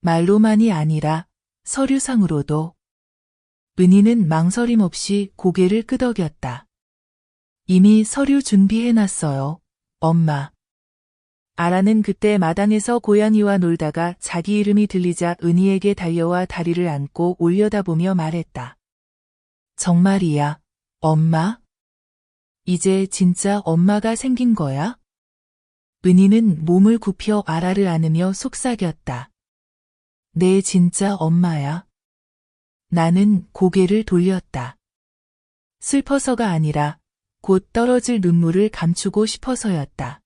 말로만이 아니라 서류상으로도. 은희는 망설임 없이 고개를 끄덕였다. 이미 서류 준비해놨어요, 엄마. 아라는 그때 마당에서 고양이와 놀다가 자기 이름이 들리자 은희에게 달려와 다리를 안고 올려다보며 말했다. 정말이야, 엄마? 이제 진짜 엄마가 생긴 거야? 은희는 몸을 굽혀 아라를 안으며 속삭였다. 내 진짜 엄마야. 나는 고개를 돌렸다. 슬퍼서가 아니라 곧 떨어질 눈물을 감추고 싶어서였다.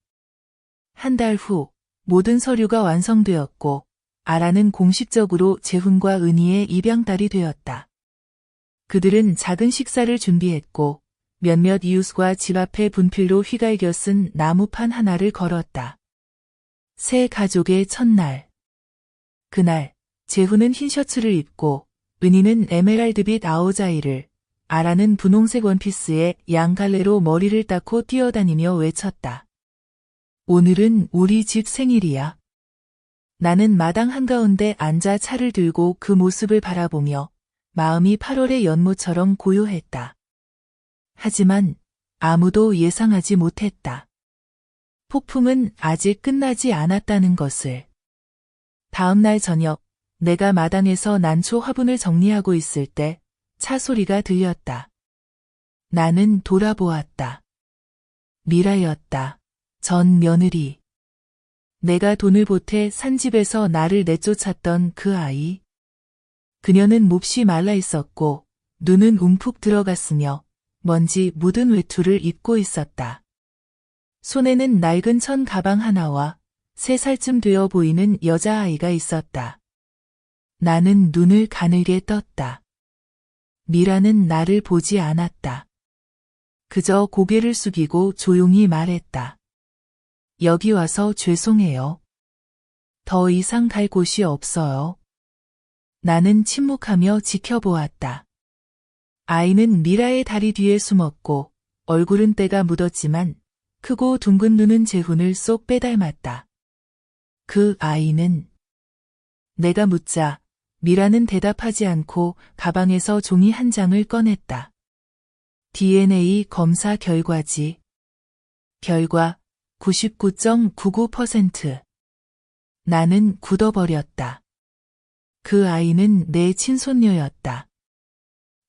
한 달 후 모든 서류가 완성되었고 아라는 공식적으로 재훈과 은희의 입양딸이 되었다. 그들은 작은 식사를 준비했고 몇몇 이웃과 집 앞에 분필로 휘갈겨 쓴 나무판 하나를 걸었다. 새 가족의 첫날. 그날 재훈은 흰 셔츠를 입고 은희는 에메랄드빛 아오자이를, 아라는 분홍색 원피스에 양갈래로 머리를 닦고 뛰어다니며 외쳤다. 오늘은 우리 집 생일이야. 나는 마당 한가운데 앉아 차를 들고 그 모습을 바라보며 마음이 8월의 연못처럼 고요했다. 하지만 아무도 예상하지 못했다. 폭풍은 아직 끝나지 않았다는 것을. 다음 날 저녁, 내가 마당에서 난초 화분을 정리하고 있을 때 차 소리가 들렸다. 나는 돌아보았다. 미라였다. 전 며느리. 내가 돈을 보태 산 집에서 나를 내쫓았던 그 아이. 그녀는 몹시 말라 있었고 눈은 움푹 들어갔으며 먼지 묻은 외투를 입고 있었다. 손에는 낡은 천 가방 하나와 3살쯤 되어 보이는 여자아이가 있었다. 나는 눈을 가늘게 떴다. 미라는 나를 보지 않았다. 그저 고개를 숙이고 조용히 말했다. 여기 와서 죄송해요. 더 이상 갈 곳이 없어요. 나는 침묵하며 지켜보았다. 아이는 미라의 다리 뒤에 숨었고 얼굴은 때가 묻었지만 크고 둥근 눈은 재훈을 쏙 빼닮았다. 그 아이는? 내가 묻자 미라는 대답하지 않고 가방에서 종이 한 장을 꺼냈다. DNA 검사 결과지. 결과 99.99%. 나는 굳어버렸다. 그 아이는 내 친손녀였다.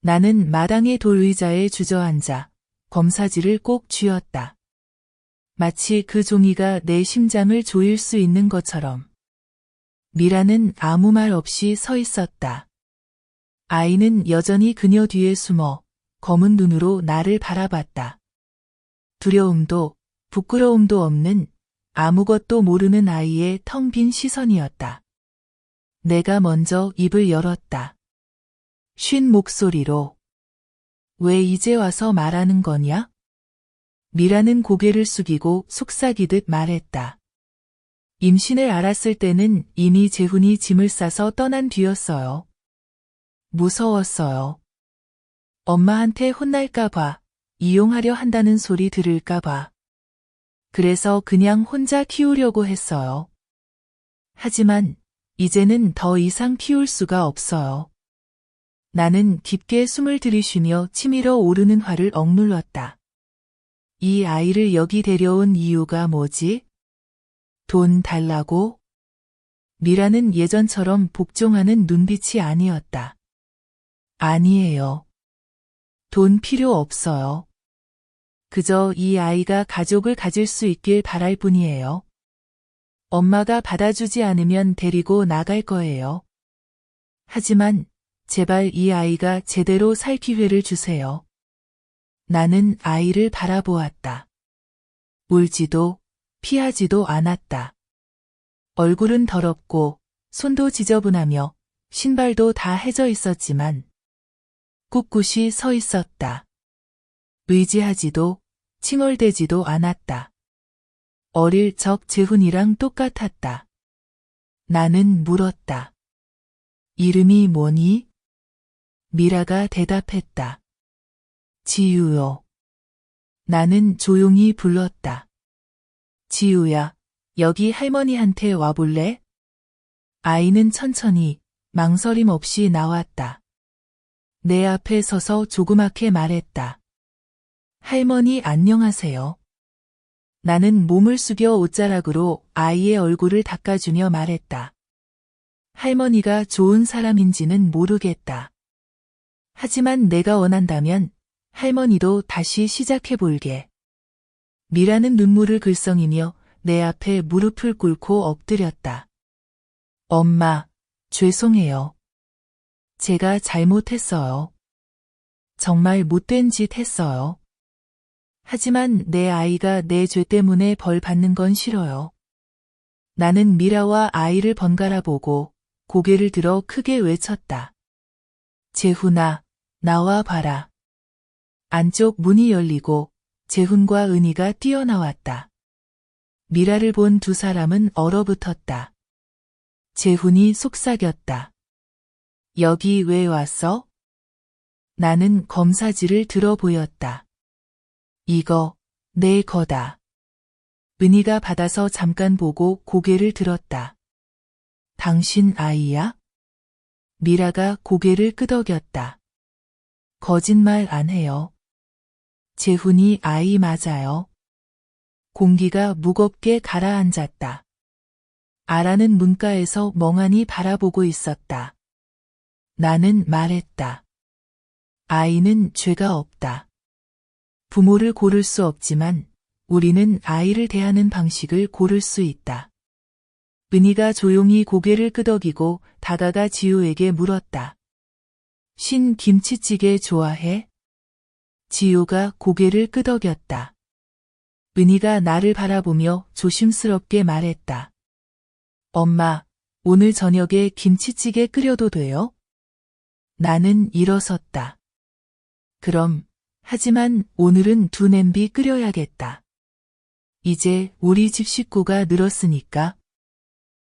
나는 마당의 돌의자에 주저앉아 검사지를 꼭 쥐었다. 마치 그 종이가 내 심장을 조일 수 있는 것처럼. 미라는 아무 말 없이 서 있었다. 아이는 여전히 그녀 뒤에 숨어 검은 눈으로 나를 바라봤다. 두려움도 부끄러움도 없는 아무것도 모르는 아이의 텅 빈 시선이었다. 내가 먼저 입을 열었다. 쉰 목소리로. 왜 이제 와서 말하는 거냐? 미라는 고개를 숙이고 속삭이듯 말했다. 임신을 알았을 때는 이미 재훈이 짐을 싸서 떠난 뒤였어요. 무서웠어요. 엄마한테 혼날까봐, 이용하려 한다는 소리 들을까봐. 그래서 그냥 혼자 키우려고 했어요. 하지만 이제는 더 이상 키울 수가 없어요. 나는 깊게 숨을 들이쉬며 치밀어 오르는 화를 억눌렀다. 이 아이를 여기 데려온 이유가 뭐지? 돈 달라고? 미라는 예전처럼 복종하는 눈빛이 아니었다. 아니에요. 돈 필요 없어요. 그저 이 아이가 가족을 가질 수 있길 바랄 뿐이에요. 엄마가 받아주지 않으면 데리고 나갈 거예요. 하지만 제발 이 아이가 제대로 살 기회를 주세요. 나는 아이를 바라보았다. 울지도 피하지도 않았다. 얼굴은 더럽고 손도 지저분하며 신발도 다 해져 있었지만 꿋꿋이 서 있었다. 의지하지도 칭얼대지도 않았다. 어릴 적 재훈이랑 똑같았다. 나는 물었다. 이름이 뭐니? 미라가 대답했다. 지유요. 나는 조용히 불렀다. 지우야, 여기 할머니한테 와볼래? 아이는 천천히 망설임 없이 나왔다. 내 앞에 서서 조그맣게 말했다. 할머니 안녕하세요. 나는 몸을 숙여 옷자락으로 아이의 얼굴을 닦아주며 말했다. 할머니가 좋은 사람인지는 모르겠다. 하지만 내가 원한다면 할머니도 다시 시작해볼게. 미라는 눈물을 글썽이며 내 앞에 무릎을 꿇고 엎드렸다. 엄마, 죄송해요. 제가 잘못했어요. 정말 못된 짓 했어요. 하지만 내 아이가 내 죄 때문에 벌 받는 건 싫어요. 나는 미라와 아이를 번갈아 보고 고개를 들어 크게 외쳤다. 재훈아, 나와 봐라. 안쪽 문이 열리고 재훈과 은희가 뛰어나왔다. 미라를 본 두 사람은 얼어붙었다. 재훈이 속삭였다. 여기 왜 왔어? 나는 검사지를 들어 보였다. 이거, 내 거다. 은희가 받아서 잠깐 보고 고개를 들었다. 당신 아이야? 미라가 고개를 끄덕였다. 거짓말 안 해요. 재훈이 아이 맞아요. 공기가 무겁게 가라앉았다. 아라는 문가에서 멍하니 바라보고 있었다. 나는 말했다. 아이는 죄가 없다. 부모를 고를 수 없지만 우리는 아이를 대하는 방식을 고를 수 있다. 은희가 조용히 고개를 끄덕이고 다가가 지우에게 물었다. 신 김치찌개 좋아해? 지우가 고개를 끄덕였다. 은희가 나를 바라보며 조심스럽게 말했다. 엄마, 오늘 저녁에 김치찌개 끓여도 돼요? 나는 일어섰다. 그럼, 하지만 오늘은 두 냄비 끓여야겠다. 이제 우리 집 식구가 늘었으니까.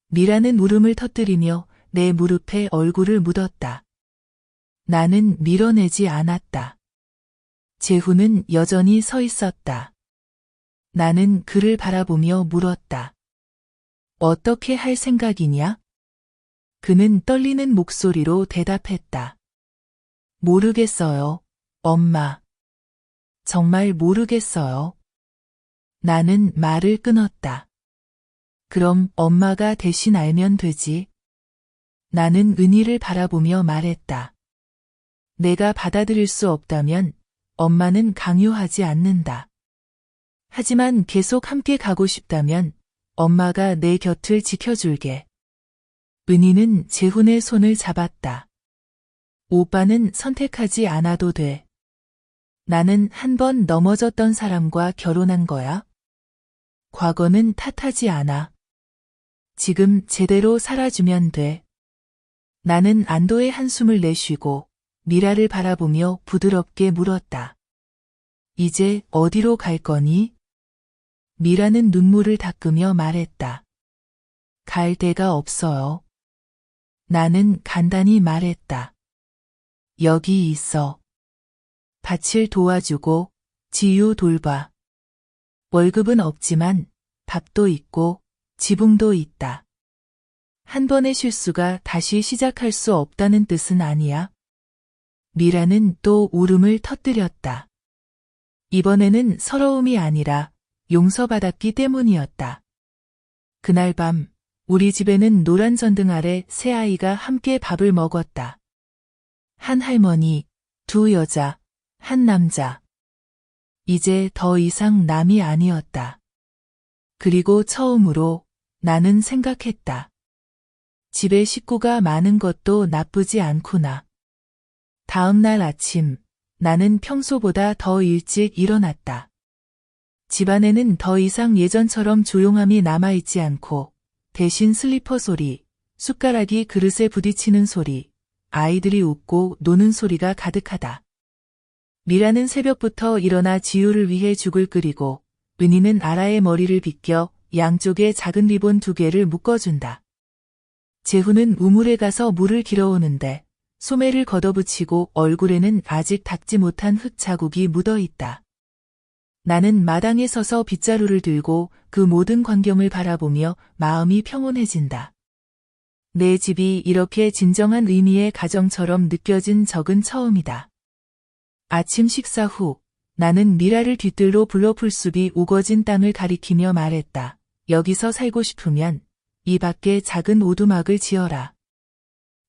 미라는 울음을 터뜨리며 내 무릎에 얼굴을 묻었다. 나는 밀어내지 않았다. 재훈은 여전히 서 있었다. 나는 그를 바라보며 물었다. 어떻게 할 생각이냐? 그는 떨리는 목소리로 대답했다. 모르겠어요, 엄마. 정말 모르겠어요. 나는 말을 끊었다. 그럼 엄마가 대신 알면 되지. 나는 은희를 바라보며 말했다. 내가 받아들일 수 없다면 엄마는 강요하지 않는다. 하지만 계속 함께 가고 싶다면 엄마가 내 곁을 지켜줄게. 은희는 재훈의 손을 잡았다. 오빠는 선택하지 않아도 돼. 나는 한 번 넘어졌던 사람과 결혼한 거야. 과거는 탓하지 않아. 지금 제대로 살아주면 돼. 나는 안도의 한숨을 내쉬고 미라를 바라보며 부드럽게 물었다. 이제 어디로 갈 거니? 미라는 눈물을 닦으며 말했다. 갈 데가 없어요. 나는 간단히 말했다. 여기 있어. 밭을 도와주고 지유 돌봐. 월급은 없지만 밥도 있고 지붕도 있다. 한 번의 실수가 다시 시작할 수 없다는 뜻은 아니야. 미라는 또 울음을 터뜨렸다. 이번에는 서러움이 아니라 용서받았기 때문이었다. 그날 밤 우리 집에는 노란 전등 아래 세 아이가 함께 밥을 먹었다. 한 할머니, 두 여자, 한 남자. 이제 더 이상 남이 아니었다. 그리고 처음으로 나는 생각했다. 집에 식구가 많은 것도 나쁘지 않구나. 다음 날 아침 나는 평소보다 더 일찍 일어났다. 집안에는 더 이상 예전처럼 조용함이 남아있지 않고 대신 슬리퍼 소리, 숟가락이 그릇에 부딪히는 소리, 아이들이 웃고 노는 소리가 가득하다. 미라는 새벽부터 일어나 지우를 위해 죽을 끓이고 은희는 아라의 머리를 빗겨 양쪽에 작은 리본 2개를 묶어준다. 재훈은 우물에 가서 물을 길어오는데 소매를 걷어붙이고 얼굴에는 아직 닦지 못한 흙 자국이 묻어있다. 나는 마당에 서서 빗자루를 들고 그 모든 광경을 바라보며 마음이 평온해진다. 내 집이 이렇게 진정한 의미의 가정처럼 느껴진 적은 처음이다. 아침 식사 후 나는 미라를 뒤뜰로 불러 풀숲이 우거진 땅을 가리키며 말했다. 여기서 살고 싶으면 이 밖에 작은 오두막을 지어라.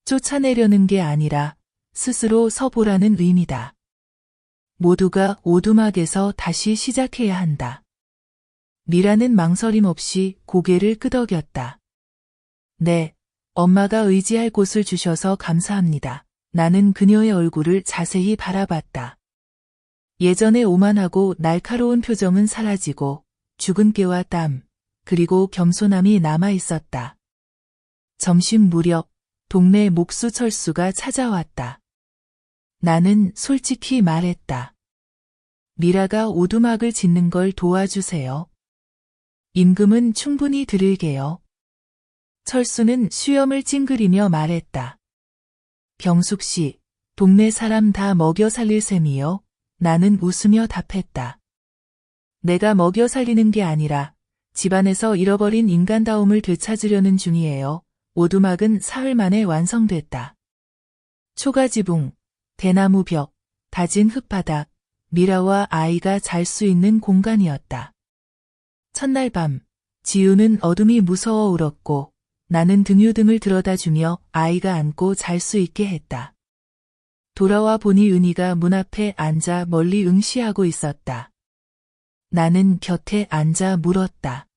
쫓아내려는 게 아니라 스스로 서보라는 의미다. 모두가 오두막에서 다시 시작해야 한다. 미라는 망설임 없이 고개를 끄덕였다. 네, 엄마가 의지할 곳을 주셔서 감사합니다. 나는 그녀의 얼굴을 자세히 바라봤다. 예전의 오만하고 날카로운 표정은 사라지고 죽은 깨와 땀, 그리고 겸손함이 남아 있었다. 점심 무렵 동네 목수 철수가 찾아왔다. 나는 솔직히 말했다. 미라가 오두막을 짓는 걸 도와주세요. 임금은 충분히 드릴게요. 철수는 수염을 찡그리며 말했다. 병숙 씨, 동네 사람 다 먹여 살릴 셈이요. 나는 웃으며 답했다. 내가 먹여 살리는 게 아니라 집안에서 잃어버린 인간다움을 되찾으려는 중이에요. 오두막은 사흘 만에 완성됐다. 초가지붕, 대나무 벽, 다진 흙바닥, 미라와 아이가 잘 수 있는 공간이었다. 첫날 밤, 지우는 어둠이 무서워 울었고 나는 등유등을 들여다주며 아이가 안고 잘 수 있게 했다. 돌아와 보니 은희가 문 앞에 앉아 멀리 응시하고 있었다. 나는 곁에 앉아 물었다.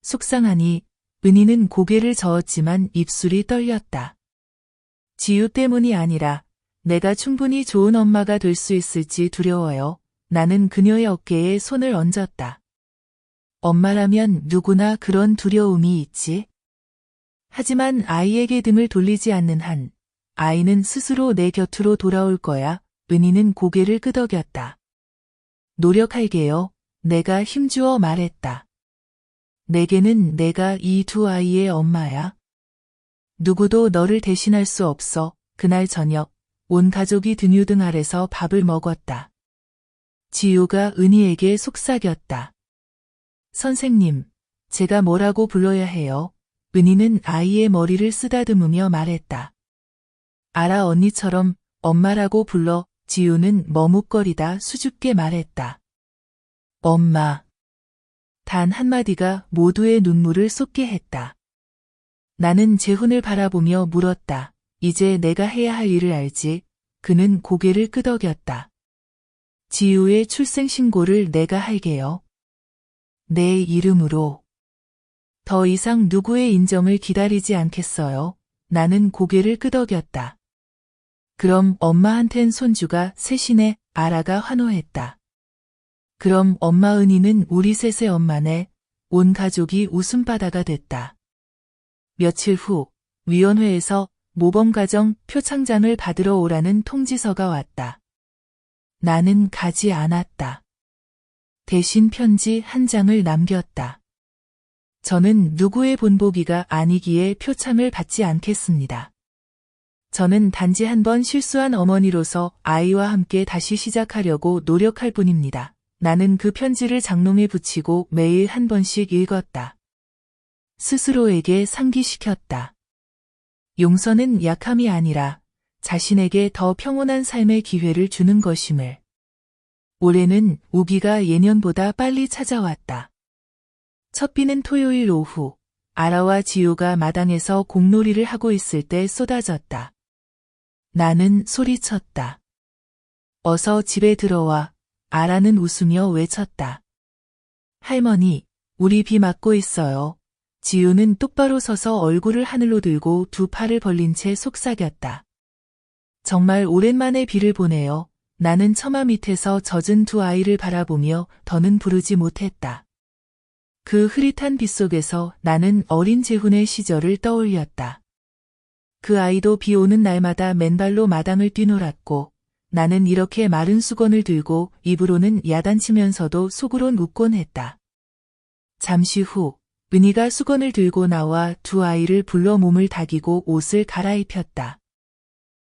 속상하니 은희는 고개를 저었지만 입술이 떨렸다. 지우 때문이 아니라 내가 충분히 좋은 엄마가 될 수 있을지 두려워요. 나는 그녀의 어깨에 손을 얹었다. 엄마라면 누구나 그런 두려움이 있지. 하지만 아이에게 등을 돌리지 않는 한 아이는 스스로 내 곁으로 돌아올 거야. 은희는 고개를 끄덕였다. 노력할게요. 내가 힘주어 말했다. 내게는 내가 이 두 아이의 엄마야. 누구도 너를 대신할 수 없어. 그날 저녁 온 가족이 등유등 아래서 밥을 먹었다. 지우가 은희에게 속삭였다. 선생님, 제가 뭐라고 불러야 해요? 은희는 아이의 머리를 쓰다듬으며 말했다. 알아 언니처럼 엄마라고 불러. 지우는 머뭇거리다 수줍게 말했다. 엄마. 단 한마디가 모두의 눈물을 쏟게 했다. 나는 재훈을 바라보며 물었다. 이제 내가 해야 할 일을 알지? 그는 고개를 끄덕였다. 지우의 출생신고를 내가 할게요. 내 이름으로. 더 이상 누구의 인정을 기다리지 않겠어요. 나는 고개를 끄덕였다. 그럼 엄마한텐 손주가 셋이네. 아라가 환호했다. 그럼 엄마 은희는 우리 셋의 엄마네. 온 가족이 웃음바다가 됐다. 며칠 후 위원회에서 모범가정 표창장을 받으러 오라는 통지서가 왔다. 나는 가지 않았다. 대신 편지 한 장을 남겼다. 저는 누구의 본보기가 아니기에 표창을 받지 않겠습니다. 저는 단지 한 번 실수한 어머니로서 아이와 함께 다시 시작하려고 노력할 뿐입니다. 나는 그 편지를 장롱에 붙이고 매일 한 번씩 읽었다. 스스로에게 상기시켰다. 용서는 약함이 아니라 자신에게 더 평온한 삶의 기회를 주는 것임을. 올해는 우기가 예년보다 빨리 찾아왔다. 첫 비는 토요일 오후, 아라와 지우가 마당에서 공놀이를 하고 있을 때 쏟아졌다. 나는 소리쳤다. 어서 집에 들어와. 아라는 웃으며 외쳤다. 할머니, 우리 비 맞고 있어요. 지우는 똑바로 서서 얼굴을 하늘로 들고 두 팔을 벌린 채 속삭였다. 정말 오랜만에 비를 보네요. 나는 처마 밑에서 젖은 두 아이를 바라보며 더는 부르지 못했다. 그 흐릿한 빗속에서 나는 어린 재훈의 시절을 떠올렸다. 그 아이도 비 오는 날마다 맨발로 마당을 뛰놀았고 나는 이렇게 마른 수건을 들고 입으로는 야단치면서도 속으론 웃곤 했다. 잠시 후 은희가 수건을 들고 나와 두 아이를 불러 몸을 다기고 옷을 갈아입혔다.